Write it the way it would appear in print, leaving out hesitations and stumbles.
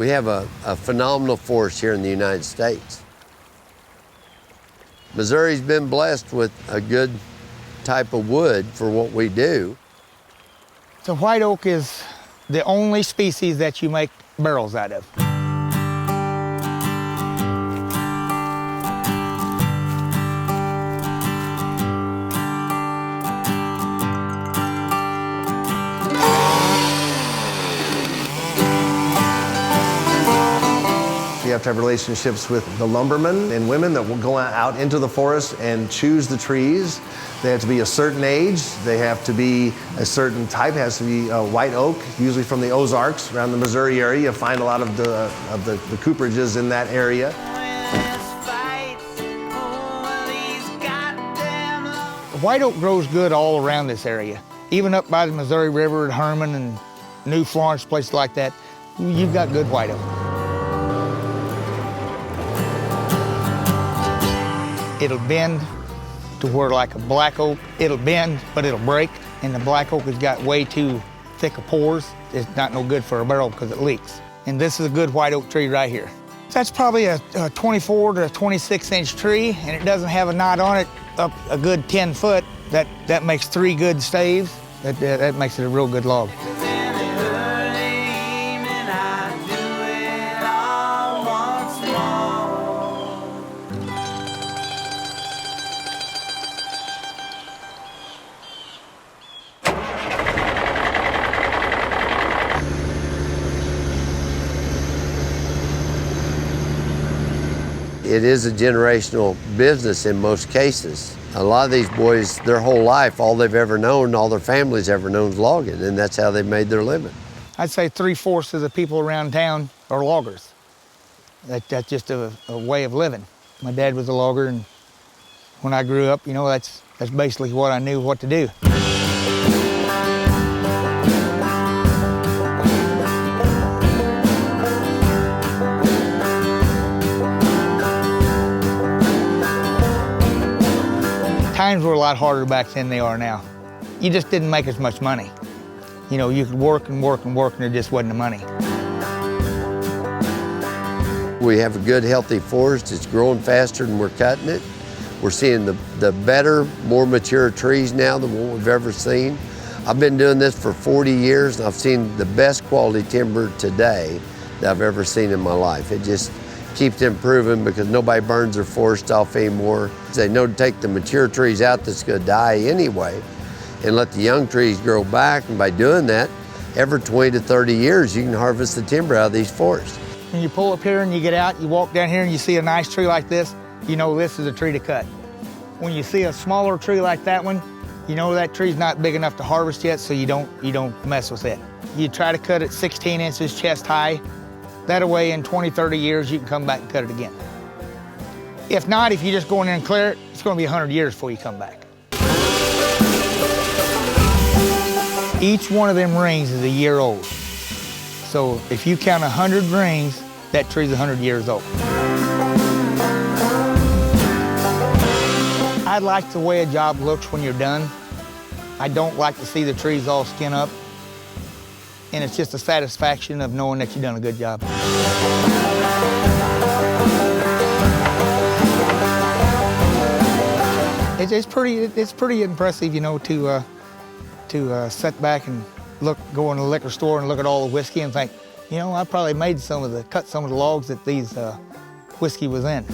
We have a phenomenal forest here in the United States. Missouri's been blessed with a good type of wood for what we do. So white oak is the only species that you make barrels out of. You have to have relationships with the lumbermen and women that will go out into the forest and choose the trees. They have to be a certain age. They have to be a certain type. It has to be white oak, usually from the Ozarks around the Missouri area. You find a lot of the cooperages in that area. White oak grows good all around this area. Even up by the Missouri River at Herman and New Florence, places like that, you've got good white oak. It'll bend to where, like a black oak, it'll bend, but it'll break. And the black oak has got way too thick of pores. It's not no good for a barrel because it leaks. And this is a good white oak tree right here. That's probably a 24 to 26 inch tree, and it doesn't have a knot on it up a good 10 foot. That makes 3 good staves. That makes it a real good log. It is a generational business in most cases. A lot of these boys, their whole life, all they've ever known, all their families ever known is logging, and that's how they've made their living. I'd say 3/4 of the people around town are loggers. That's just a way of living. My dad was a logger, and when I grew up, you know, that's basically what I knew what to do. Times were a lot harder back then than they are now. You just didn't make as much money. You know, you could work and work and work, and there just wasn't the money. We have a good, healthy forest. It's growing faster than we're cutting it. We're seeing the better, more mature trees now than what we've ever seen. I've been doing this for 40 years, and I've seen the best quality timber today that I've ever seen in my life. It just keeps improving because nobody burns their forest off anymore. They know to take the mature trees out that's gonna die anyway and let the young trees grow back, and by doing that, every 20 to 30 years you can harvest the timber out of these forests. When you pull up here and you get out, you walk down here and you see a nice tree like this, you know this is a tree to cut. When you see a smaller tree like that one, you know that tree's not big enough to harvest yet, so you don't mess with it. You try to cut it 16 inches chest high. That way in 20, 30 years, you can come back and cut it again. If not, if you just go in there and clear it, it's gonna be 100 years before you come back. Each one of them rings is a year old. So if you count 100 rings, that tree's 100 years old. I like the way a job looks when you're done. I don't like to see the trees all skin up. And it's just a satisfaction of knowing that you've done a good job. It's pretty impressive, you know, to sit back and go in the liquor store and look at all the whiskey and think, you know, I probably cut some of the logs that these whiskey was in.